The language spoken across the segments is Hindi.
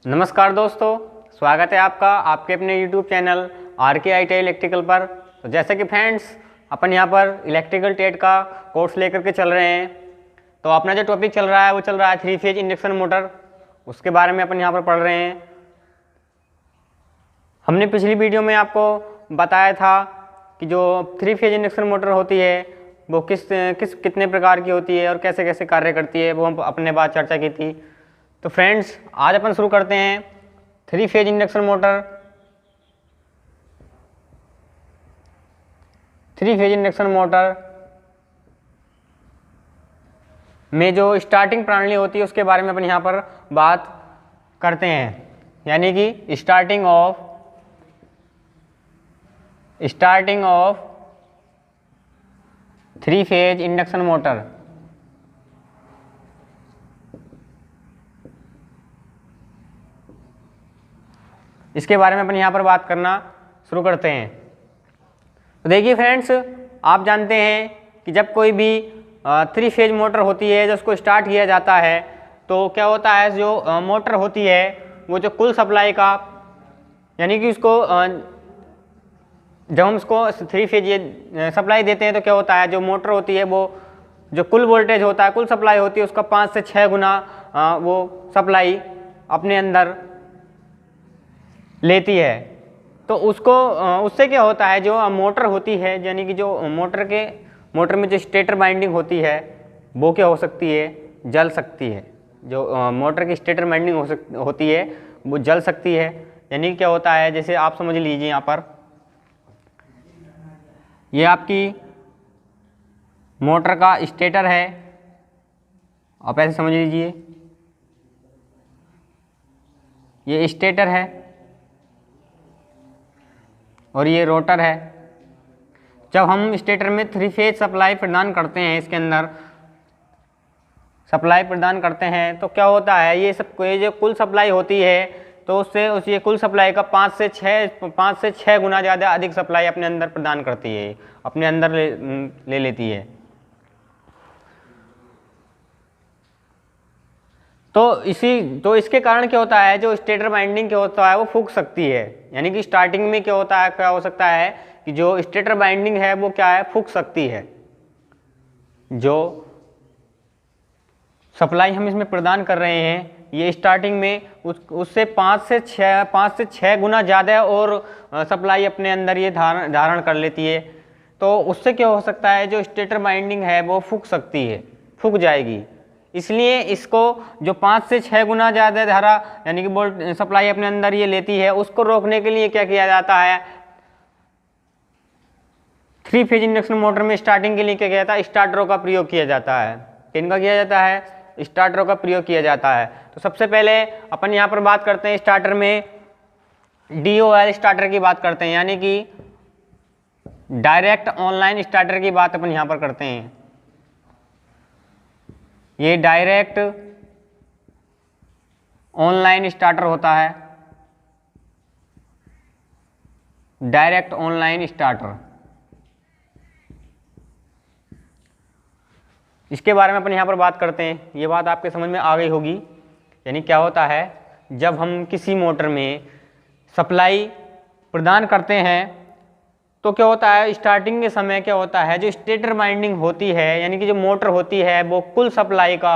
नमस्कार दोस्तों, स्वागत है आपका आपके अपने YouTube चैनल RK इलेक्ट्रिकल पर। तो जैसे कि फ्रेंड्स अपन यहाँ पर इलेक्ट्रिकल टेट का कोर्स लेकर के चल रहे हैं। तो अपना जो टॉपिक चल रहा है वो चल रहा है 3 फेज इंडक्शन मोटर, उसके बारे में अपन यहाँ पर पढ़ रहे हैं। हमने पिछली वीडियो में आपको बताया था कि जो 3 फेज इंडक्शन मोटर होती है वो कितने प्रकार की होती है और कैसे कैसे कार्य करती है, वो हम अपने बाद चर्चा की थी। तो फ्रेंड्स आज अपन शुरू करते हैं 3 phase induction motor. 3 phase induction motor में जो स्टार्टिंग प्रणाली होती है उसके बारे में अपन यहाँ पर बात करते हैं, यानी कि starting of 3 phase induction motor. इसके बारे में अपन यहाँ पर बात करना शुरू करते हैं। तो देखिए फ्रेंड्स, आप जानते हैं कि जब कोई भी 3 फेज मोटर होती है, जब उसको स्टार्ट किया जाता है तो क्या होता है, जो मोटर होती है वो जो कुल सप्लाई का, यानी कि उसको जब हम उसको 3 फेज ये सप्लाई देते हैं तो क्या होता है, जो मोटर होती है वो जो कुल वोल्टेज होता है, कुल सप्लाई होती है उसका 5 से 6 गुना वो सप्लाई अपने अंदर लेती है। तो उससे क्या होता है, जो मोटर होती है, यानी कि जो मोटर में जो स्टेटर बाइंडिंग होती है वो क्या हो सकती है, जल सकती है। जो मोटर की स्टेटर बाइंडिंग होती है वो जल सकती है। यानी कि क्या होता है, जैसे आप समझ लीजिए यहाँ पर ये आपकी मोटर का स्टेटर है, आप ऐसे समझ लीजिए ये स्टेटर है और ये रोटर है। जब हम स्टेटर में 3 फेज सप्लाई प्रदान करते हैं, इसके अंदर सप्लाई प्रदान करते हैं तो क्या होता है, ये जो कुल सप्लाई होती है तो उससे ये कुल सप्लाई का 5 से 6 गुना ज़्यादा अधिक सप्लाई अपने अंदर प्रदान करती है, अपने अंदर ले लेती है। तो इसके कारण क्या होता है, जो स्टेटर बाइंडिंग क्या होता है वो फूक सकती है। यानी कि स्टार्टिंग में क्या होता है, क्या हो सकता है कि जो स्टेटर बाइंडिंग है वो क्या है, फूक सकती है। जो सप्लाई हम इसमें प्रदान कर रहे हैं ये स्टार्टिंग में उससे 5 से 6 गुना ज़्यादा और सप्लाई अपने अंदर ये धारण कर लेती है। तो उससे क्या हो सकता है, जो स्टेटर बाइंडिंग है वो फूक सकती है, फूक जाएगी। इसलिए इसको जो 5 से 6 गुना ज़्यादा धारा यानी कि वोल्ट सप्लाई अपने अंदर ये लेती है, उसको रोकने के लिए क्या किया जाता है, 3 फेज इंडक्शन मोटर में स्टार्टिंग के लिए क्या किया जाता है, स्टार्टरों का प्रयोग किया जाता है। किनका किया जाता है, स्टार्टरों का प्रयोग किया जाता है। तो सबसे पहले अपन यहाँ पर बात करते हैं स्टार्टर में DOL स्टार्टर की बात करते हैं, यानी कि डायरेक्ट ऑनलाइन स्टार्टर की बात अपन यहाँ पर करते हैं। ये डायरेक्ट ऑनलाइन स्टार्टर होता है, डायरेक्ट ऑनलाइन स्टार्टर। इसके बारे में अपन यहाँ पर बात करते हैं, ये बात आपके समझ में आ गई होगी। यानी क्या होता है, जब हम किसी मोटर में सप्लाई प्रदान करते हैं तो क्या होता है, स्टार्टिंग के समय क्या होता है, जो स्टेटर बाइंडिंग होती है यानी कि जो मोटर होती है वो कुल सप्लाई का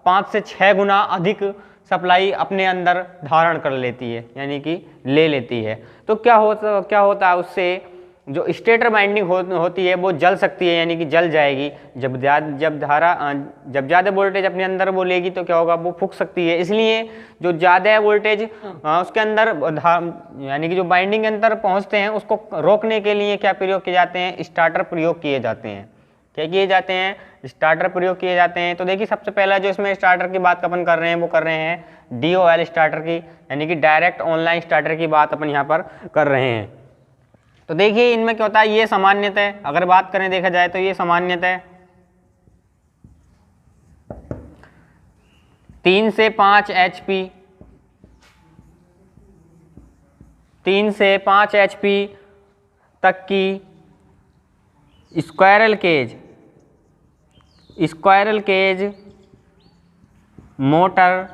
5 से 6 गुना अधिक सप्लाई अपने अंदर धारण कर लेती है, यानी कि ले लेती है। तो क्या होता है, उससे जो स्टेटर बाइंडिंग होती है वो जल सकती है, यानी कि जल जाएगी। जब ज़्यादा वोल्टेज अपने अंदर वो लेगी तो क्या होगा, वो फूक सकती है। इसलिए जो ज़्यादा वोल्टेज उसके अंदर यानी कि जो बाइंडिंग के अंदर पहुंचते हैं उसको रोकने के लिए क्या प्रयोग किए जाते हैं, स्टार्टर प्रयोग किए जाते हैं। क्या किए जाते हैं, स्टार्टर प्रयोग किए जाते हैं। तो देखिए सबसे पहला जो इसमें स्टार्टर की बात अपन कर रहे हैं वो कर रहे हैं DOL स्टार्टर की, यानी कि डायरेक्ट ऑनलाइन स्टार्टर की बात अपन यहाँ पर कर रहे हैं। तो देखिए इनमें क्या होता है, ये सामान्यतः अगर बात करें देखा जाए तो ये सामान्यतः 3 से 5 HP 3 से 5 HP तक की स्क्वायरल केज मोटर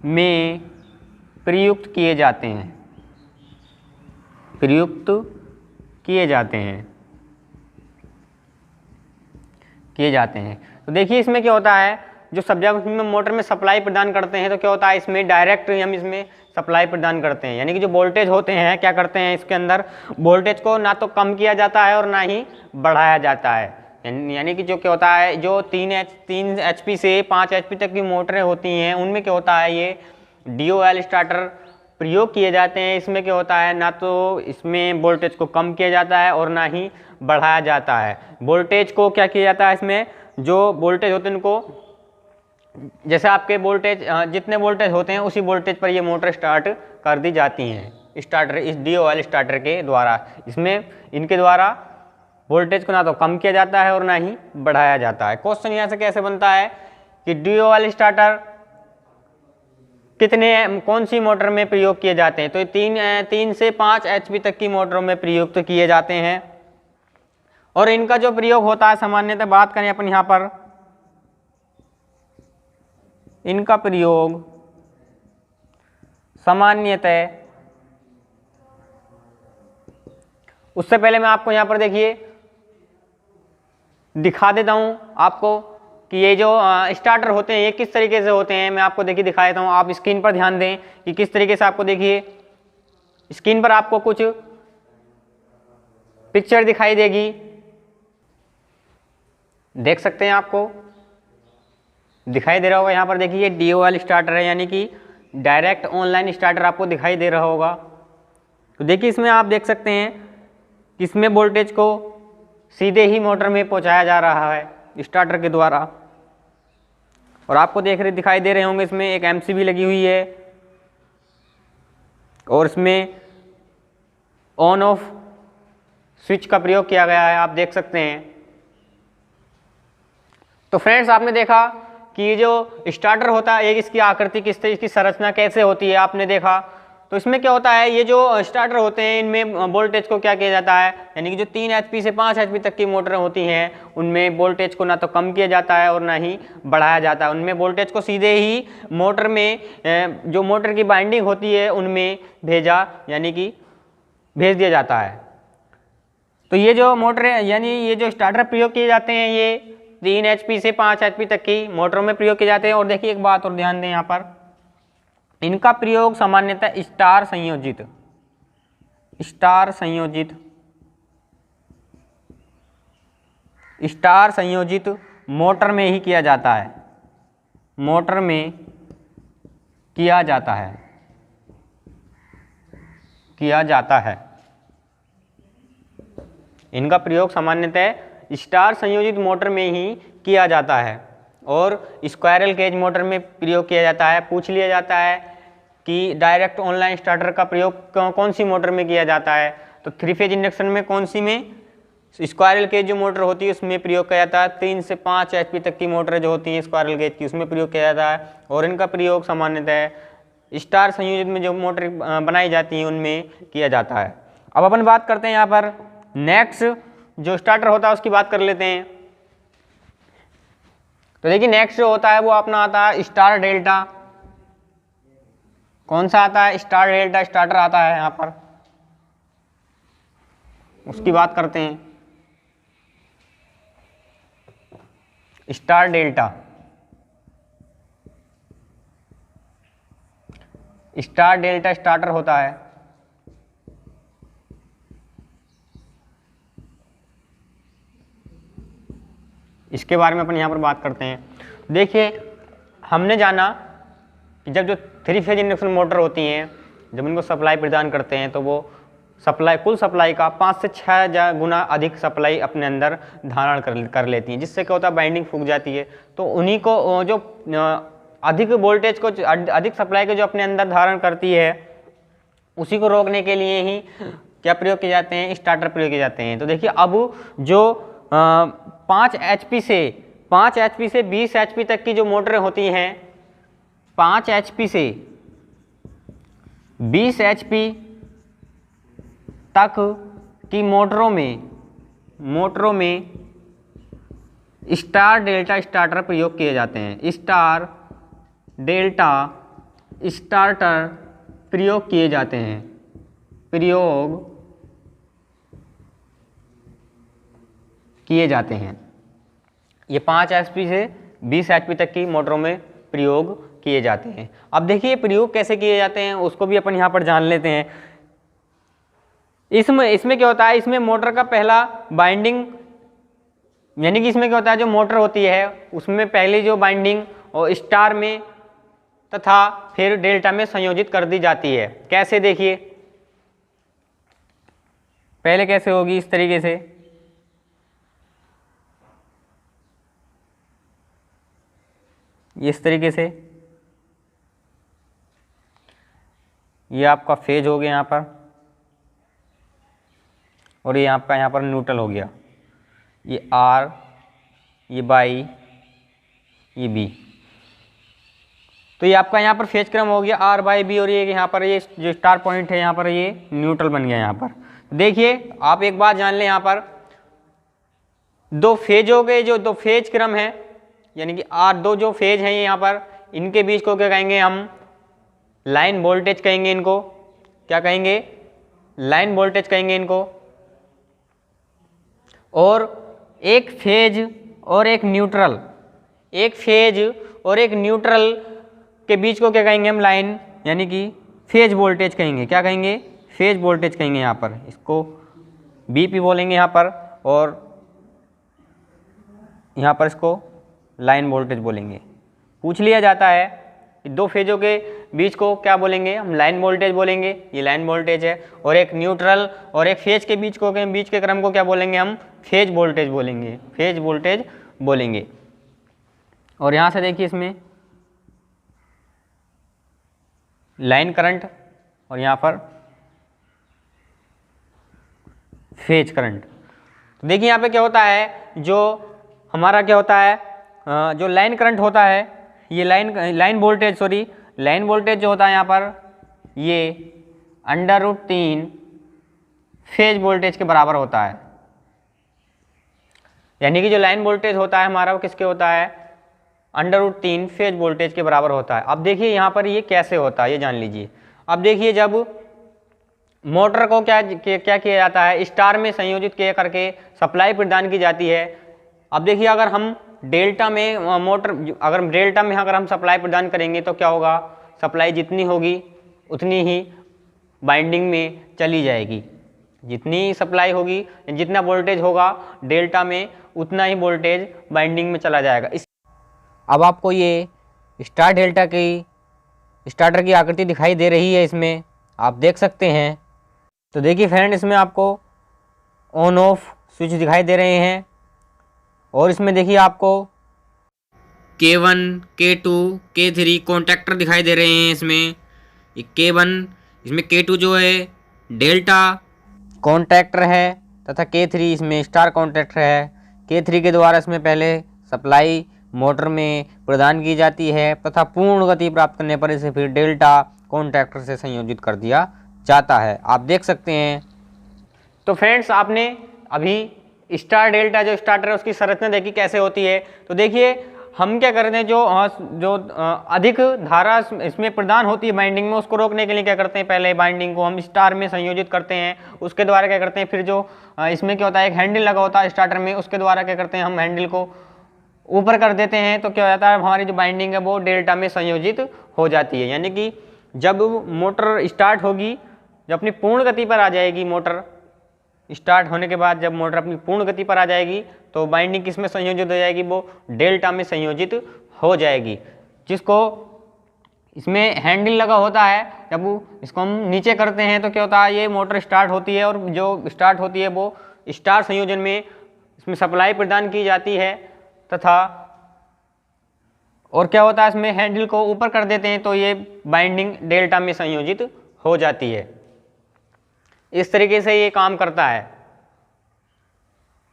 में प्रयुक्त किए जाते हैं, प्रयुक्त किए जाते हैं, किए जाते हैं। तो देखिए इसमें क्या होता है, जो सब जब हम मोटर में सप्लाई प्रदान करते हैं तो क्या होता है, इसमें डायरेक्ट हम इसमें सप्लाई प्रदान करते हैं, यानी कि जो वोल्टेज होते हैं क्या करते हैं, इसके अंदर वोल्टेज को ना तो कम किया जाता है और ना ही बढ़ाया जाता है। यानी कि जो क्या होता है, जो 3 HP से 5 HP तक की मोटरें होती हैं उनमें क्या होता है, ये DOL स्टार्टर प्रयोग किए जाते हैं। इसमें क्या होता है, ना तो इसमें वोल्टेज को कम किया जाता है और ना ही बढ़ाया जाता है। वोल्टेज को क्या किया जाता है, इसमें जो वोल्टेज होते हैं उनको, जैसे आपके वोल्टेज जितने वोल्टेज होते हैं उसी वोल्टेज पर ये मोटर स्टार्ट कर दी जाती हैं स्टार्टर, इस DOL स्टार्टर के द्वारा। इसमें इनके द्वारा वोल्टेज को ना तो कम किया जाता है और ना ही बढ़ाया जाता है। क्वेश्चन यहाँ से कैसे बनता है कि DOL स्टार्टर कितने कौन सी मोटर में प्रयोग किए जाते हैं, तो 3 से 5 HP तक की मोटरों में प्रयुक्त किए जाते हैं। और इनका जो प्रयोग होता है सामान्यतः बात करें अपन यहाँ पर, इनका प्रयोग सामान्यतः, उससे पहले मैं आपको यहाँ पर देखिए दिखा देता हूँ आपको कि ये जो स्टार्टर होते हैं ये किस तरीके से होते हैं। मैं आपको देखिए दिखा देता हूँ, आप स्क्रीन पर ध्यान दें कि किस तरीके से आपको, देखिए स्क्रीन पर आपको कुछ पिक्चर दिखाई देगी, देख सकते हैं, आपको दिखाई दे रहा होगा। यहाँ पर देखिए ये DOL स्टार्टर है, यानी कि डायरेक्ट ऑनलाइन स्टार्टर आपको दिखाई दे रहा होगा। तो देखिए इसमें आप देख सकते हैं कि इसमें वोल्टेज को सीधे ही मोटर में पहुंचाया जा रहा है स्टार्टर के द्वारा। और आपको दिखाई दे रहे होंगे इसमें एक MCB लगी हुई है और इसमें ऑन ऑफ स्विच का प्रयोग किया गया है, आप देख सकते हैं। तो फ्रेंड्स आपने देखा कि ये जो स्टार्टर होता है, एक इसकी आकृति किस तरह, इसकी संरचना कैसे होती है, आपने देखा। तो इसमें क्या होता है, ये जो स्टार्टर होते हैं इनमें वोल्टेज को क्या किया जाता है, यानी कि जो 3 HP से 5 HP तक की मोटरें होती हैं उनमें वोल्टेज को ना तो कम किया जाता है और ना ही बढ़ाया जाता है। उनमें वोल्टेज को सीधे ही मोटर में जो मोटर की बाइंडिंग होती है उनमें यानी कि भेज दिया जाता है। तो ये जो मोटरें, यानी ये जो स्टार्टर प्रयोग किए जाते हैं ये 3 HP से 5 HP तक की मोटरों में प्रयोग किए जाते हैं। और देखिए एक बात और ध्यान दें, यहाँ पर इनका प्रयोग सामान्यतः स्टार संयोजित मोटर में ही किया जाता है, मोटर में किया जाता है। इनका प्रयोग सामान्यतः स्टार संयोजित मोटर में ही किया जाता है और स्क्वायरल केज मोटर में प्रयोग किया जाता है। पूछ लिया जाता है कि डायरेक्ट ऑनलाइन स्टार्टर का प्रयोग कौन सी मोटर में किया जाता है, तो 3 फेज इंडक्शन में कौन सी में, स्क्वायरल केज जो मोटर होती है उसमें प्रयोग किया जाता है। 3 से 5 HP तक की मोटर जो होती हैं स्क्वायरल केज की उसमें प्रयोग किया जाता है। और इनका प्रयोग सामान्यतः स्टार संयोजित में जो मोटर बनाई जाती हैं उनमें किया जाता है। अब अपन बात करते हैं यहाँ पर नेक्स्ट जो स्टार्टर होता है उसकी बात कर लेते हैं। तो देखिए नेक्स्ट जो होता है वो अपना आता है स्टार डेल्टा। कौन सा आता है, स्टार डेल्टा स्टार्टर आता है यहाँ पर, उसकी बात करते हैं। स्टार डेल्टा स्टार्टर होता है। इसके बारे में अपन यहाँ पर बात करते हैं। देखिए हमने जाना कि जब जो 3 फेज इंडक्शन मोटर होती हैं जब इनको सप्लाई प्रदान करते हैं तो वो कुल सप्लाई का 5 से 6 गुना अधिक सप्लाई अपने अंदर धारण कर लेती हैं, जिससे क्या होता है बाइंडिंग फूक जाती है। तो उन्हीं को जो अधिक वोल्टेज को अधिक सप्लाई को जो अपने अंदर धारण करती है उसी को रोकने के लिए ही क्या प्रयोग किए जाते हैं, स्टार्टर प्रयोग किए जाते हैं। तो देखिए अब जो 5 HP से 20 HP तक की जो मोटरें होती हैं, 5 HP से 20 HP तक की मोटरों में स्टार डेल्टा स्टार्टर प्रयोग किए जाते हैं। स्टार डेल्टा स्टार्टर प्रयोग किए जाते हैं, प्रयोग किए जाते हैं। ये 5 HP से 20 HP तक की मोटरों में प्रयोग किए जाते हैं। अब देखिए प्रयोग कैसे किए जाते हैं उसको भी अपन यहाँ पर जान लेते हैं। इसमें क्या होता है, इसमें मोटर का पहला बाइंडिंग, यानी कि इसमें क्या होता है, जो मोटर होती है उसमें पहले जो बाइंडिंग और स्टार में तथा फिर डेल्टा में संयोजित कर दी जाती है। कैसे, देखिए पहले कैसे होगी, इस तरीके से, इस तरीके से, ये आपका फेज हो गया यहाँ पर, और ये आपका यहाँ पर न्यूट्रल हो गया, ये आर, ये बाई, ये बी। तो ये आपका यहाँ पर फेज क्रम हो गया आर बाई बी, और ये यहाँ पर ये जो स्टार पॉइंट है यहाँ पर ये न्यूट्रल बन गया यहाँ पर। देखिए आप एक बात जान लें, यहाँ पर दो फेज हो गए, जो दो फेज क्रम है, यानी कि आर दो जो फेज हैं यहाँ पर, इनके बीच को क्या कहेंगे हम, लाइन वोल्टेज कहेंगे इनको। क्या कहेंगे, लाइन वोल्टेज कहेंगे इनको। और एक फेज और एक न्यूट्रल, एक फेज और एक न्यूट्रल के बीच को क्या कहेंगे हम, लाइन, यानी कि फेज वोल्टेज कहेंगे। क्या कहेंगे, फेज वोल्टेज कहेंगे। यहाँ पर इसको बीपी बोलेंगे यहाँ पर, और यहाँ पर इसको लाइन वोल्टेज बोलेंगे। पूछ लिया जाता है कि दो फेजों के बीच को क्या बोलेंगे, हम लाइन वोल्टेज बोलेंगे, ये लाइन वोल्टेज है। और एक न्यूट्रल और एक फेज के बीच के क्रम को क्या बोलेंगे, हम फेज वोल्टेज बोलेंगे, फेज वोल्टेज बोलेंगे। और यहाँ से देखिए इसमें लाइन करंट और यहाँ पर फेज करंट। तो देखिए यहाँ पे क्या होता है, जो हमारा क्या होता है, जो लाइन करंट होता है, ये लाइन वोल्टेज जो होता है यहाँ पर, ये √3 फेज वोल्टेज के बराबर होता है। यानी कि जो लाइन वोल्टेज होता है हमारा वो किसके होता है, √3 फेज वोल्टेज के बराबर होता है। अब देखिए यहाँ पर ये कैसे होता है, ये जान लीजिए। अब देखिए जब मोटर को क्या किया जाता है, स्टार में संयोजित किया करके सप्लाई प्रदान की जाती है। अब देखिए अगर हम डेल्टा में अगर हम सप्लाई प्रदान करेंगे तो क्या होगा, सप्लाई जितनी होगी उतनी ही बाइंडिंग में चली जाएगी। जितनी सप्लाई होगी, जितना वोल्टेज होगा डेल्टा में, उतना ही वोल्टेज बाइंडिंग में चला जाएगा। अब आपको ये स्टार्टर की आकृति दिखाई दे रही है, इसमें आप देख सकते हैं। तो देखिए फ्रेंड, इसमें आपको ऑन ऑफ स्विच दिखाई दे रहे हैं, और इसमें देखिए आपको K1, K2, K3 कॉन्टैक्टर दिखाई दे रहे हैं। इसमें K1, इसमें K2 जो है डेल्टा कॉन्टैक्टर है, तथा K3 इसमें स्टार कॉन्टैक्टर है। K3 के द्वारा इसमें पहले सप्लाई मोटर में प्रदान की जाती है, तथा पूर्ण गति प्राप्त करने पर इसे फिर डेल्टा कॉन्टैक्टर से संयोजित कर दिया जाता है। आप देख सकते हैं। तो फ्रेंड्स, आपने अभी स्टार डेल्टा जो स्टार्टर है उसकी संरचना देखी कैसे होती है। तो देखिए हम क्या करते हैं, जो अधिक धारा इसमें प्रदान होती है बाइंडिंग में, उसको रोकने के लिए क्या करते हैं, पहले बाइंडिंग को हम स्टार में संयोजित करते हैं। उसके द्वारा क्या करते हैं, फिर जो इसमें क्या होता है, एक हैंडल लगा होता है स्टार्टर में, उसके द्वारा क्या करते हैं, हम हैंडल को ऊपर कर देते हैं। तो क्या हो जाता है, हमारी जो बाइंडिंग है वो डेल्टा में संयोजित हो जाती है। यानी कि जब मोटर स्टार्ट होगी, जब अपनी पूर्ण गति पर आ जाएगी, मोटर स्टार्ट होने के बाद जब मोटर अपनी पूर्ण गति पर आ जाएगी तो बाइंडिंग किस में संयोजित हो जाएगी, वो डेल्टा में संयोजित हो जाएगी। जिसको इसमें हैंडल लगा होता है, जब इसको हम नीचे करते हैं तो क्या होता है, ये मोटर स्टार्ट होती है, और जो स्टार्ट होती है वो स्टार संयोजन में इसमें सप्लाई प्रदान की जाती है। तथा और क्या होता है, इसमें हैंडल को ऊपर कर देते हैं तो ये बाइंडिंग डेल्टा में संयोजित हो जाती है। इस तरीके से ये काम करता है।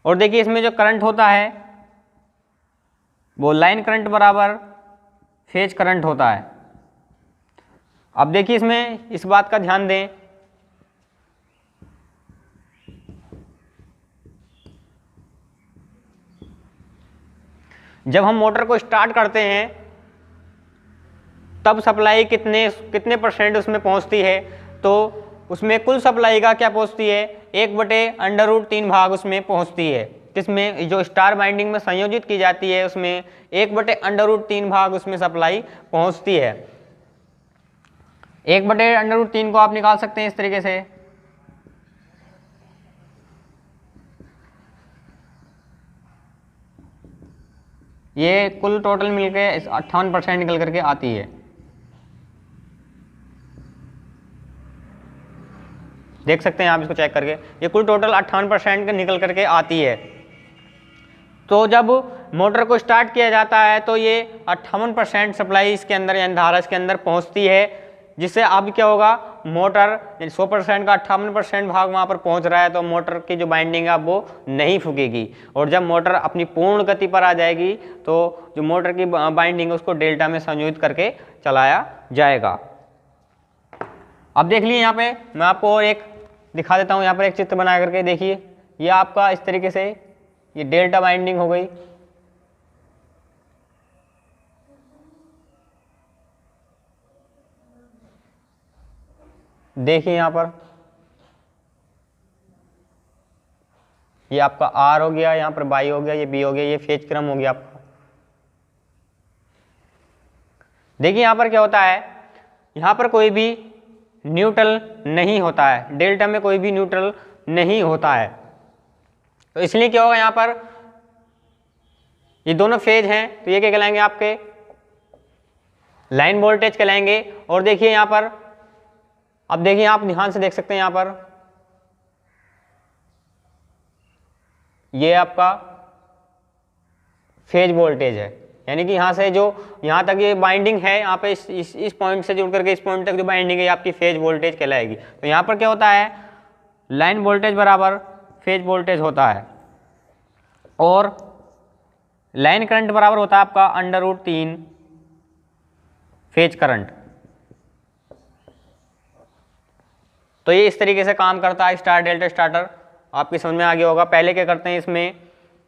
और देखिए इसमें जो करंट होता है वो लाइन करंट बराबर फेज करंट होता है। अब देखिए इसमें इस बात का ध्यान दें, जब हम मोटर को स्टार्ट करते हैं तब सप्लाई कितने कितने परसेंट उसमें पहुंचती है, तो उसमें कुल सप्लाई का क्या पहुंचती है, 1/√3 भाग उसमें पहुंचती है। किसमें, जो स्टार बाइंडिंग में संयोजित की जाती है उसमें 1/√3 भाग उसमें सप्लाई पहुंचती है। 1/√3 को आप निकाल सकते हैं इस तरीके से, ये कुल टोटल मिलके 58% निकल करके आती है। देख सकते हैं आप इसको चेक करके, ये कुल टोटल 58% निकल करके आती है। तो जब मोटर को स्टार्ट किया जाता है तो ये 58% सप्लाई इसके अंदर यानी धारा इसके अंदर पहुंचती है, जिससे अब क्या होगा, मोटर 100% का 58% भाग वहाँ पर पहुंच रहा है, तो मोटर की जो बाइंडिंग है वो नहीं फूकेगी। और जब मोटर अपनी पूर्ण गति पर आ जाएगी तो जो मोटर की बाइंडिंग है उसको डेल्टा में संयोजित करके चलाया जाएगा। अब देख लीजिए यहाँ पे मैं आपको और एक दिखा देता हूँ, यहाँ पर एक चित्र बना करके देखिए, ये आपका इस तरीके से ये डेल्टा बाइंडिंग हो गई। देखिए यहाँ पर ये आपका आर हो गया, यहाँ पर बाई हो गया, ये बी हो गया, ये फेज क्रम हो गया आपका। देखिए यहाँ पर क्या होता है, यहाँ पर कोई भी न्यूट्रल नहीं होता है, डेल्टा में कोई भी न्यूट्रल नहीं होता है। तो इसलिए क्या होगा, यहाँ पर ये दोनों फेज हैं तो ये क्या कहलाएंगे, आपके लाइन वोल्टेज कहलाएंगे। और देखिए यहाँ पर, अब देखिए आप ध्यान से देख सकते हैं, यहाँ पर ये आपका फेज वोल्टेज है, यानी कि यहाँ से जो यहाँ तक ये बाइंडिंग है, यहाँ पे इस पॉइंट से जुड़ करके इस पॉइंट तक जो बाइंडिंग है आपकी फेज वोल्टेज कहलाएगी। तो यहाँ पर क्या होता है, लाइन वोल्टेज बराबर फेज वोल्टेज होता है, और लाइन करंट बराबर होता है आपका √3 फेज करंट। तो ये इस तरीके से काम करता है स्टार डेल्टा स्टार्टर, आपकी समझ में आ गया होगा। पहले क्या करते हैं, इसमें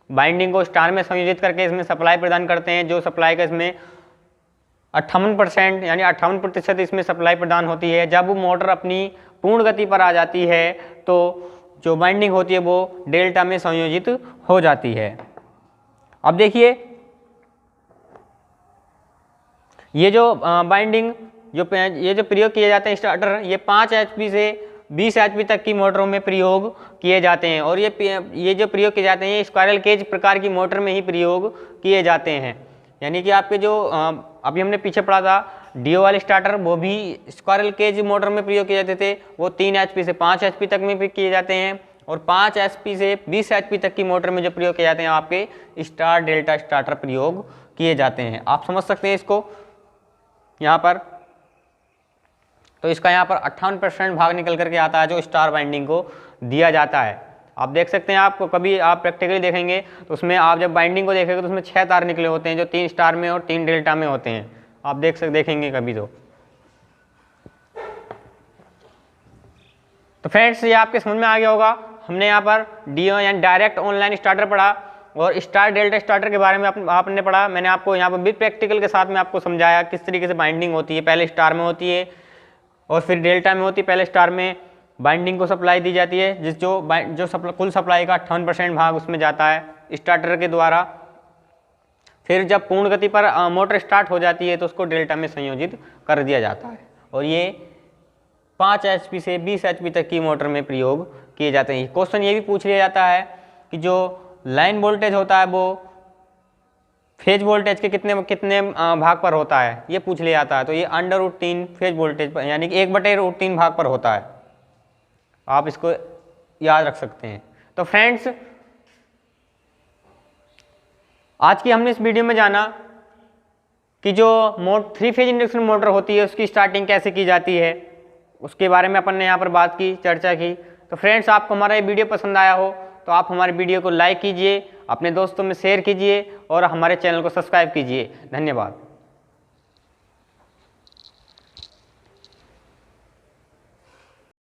बाइंडिंग को स्टार में संयोजित करके इसमें सप्लाई प्रदान करते हैं, जो सप्लाई का इसमें 58% यानी 58% इसमें सप्लाई प्रदान होती है। जब मोटर अपनी पूर्ण गति पर आ जाती है तो जो बाइंडिंग होती है वो डेल्टा में संयोजित हो जाती है। अब देखिए ये जो बाइंडिंग ये जो प्रयोग किए जाते हैं स्टार्टर, ये 5 HP से 20 HP तक की मोटरों में प्रयोग किए जाते हैं। और ये जो प्रयोग किए जाते हैं ये स्क्वायरल केज प्रकार की मोटर में ही प्रयोग किए जाते हैं। यानी कि आपके जो अभी हमने पीछे पढ़ा था डीओ वाले स्टार्टर, वो भी स्क्वायरल केज मोटर में प्रयोग किए जाते थे, वो 3 HP से 5 HP तक में भी किए जाते हैं। और 5 HP से 20 HP तक की मोटर में जो प्रयोग किए जाते हैं आपके स्टार डेल्टा स्टार्टर प्रयोग किए जाते हैं। आप समझ सकते हैं इसको यहाँ पर। तो इसका यहाँ पर 58% भाग निकल करके आता है जो स्टार बाइंडिंग को दिया जाता है। आप देख सकते हैं, आपको कभी आप प्रैक्टिकली देखेंगे तो उसमें आप जब बाइंडिंग को देखेंगे तो उसमें 6 तार निकले होते हैं जो 3 स्टार में और 3 डेल्टा में होते हैं। आप देखेंगे कभी तो फ्रेंड्स ये आपके समझ में आ गया होगा। हमने यहाँ पर डीओ यानी डायरेक्ट ऑनलाइन स्टार्टर पढ़ा और स्टार डेल्टा स्टार्टर के बारे में आपने पढ़ा। मैंने आपको यहाँ पर भी प्रैक्टिकल के साथ में आपको समझाया किस तरीके से बाइंडिंग होती है। पहले स्टार में होती है और फिर डेल्टा में होती है। पहले स्टार में बाइंडिंग को सप्लाई दी जाती है, कुल सप्लाई का 58% भाग उसमें जाता है स्टार्टर के द्वारा। फिर जब पूर्ण गति पर मोटर स्टार्ट हो जाती है तो उसको डेल्टा में संयोजित कर दिया जाता है। और ये 5 HP से 20 HP तक की मोटर में प्रयोग किए जाते हैं। क्वेश्चन ये भी पूछ लिया जाता है कि जो लाइन वोल्टेज होता है वो फेज वोल्टेज के कितने भाग पर होता है, ये पूछ लिया जाता है। तो ये √3 फेज वोल्टेज पर यानी कि 1/√3 भाग पर होता है। आप इसको याद रख सकते हैं। तो फ्रेंड्स आज की हमने इस वीडियो में जाना कि जो 3 फेज इंडक्शन मोटर होती है उसकी स्टार्टिंग कैसे की जाती है, उसके बारे में अपन ने यहाँ पर बात की, चर्चा की। तो फ्रेंड्स आपको हमारा ये वीडियो पसंद आया हो तो आप हमारे वीडियो को लाइक कीजिए, अपने दोस्तों में शेयर कीजिए और हमारे चैनल को सब्सक्राइब कीजिए। धन्यवाद।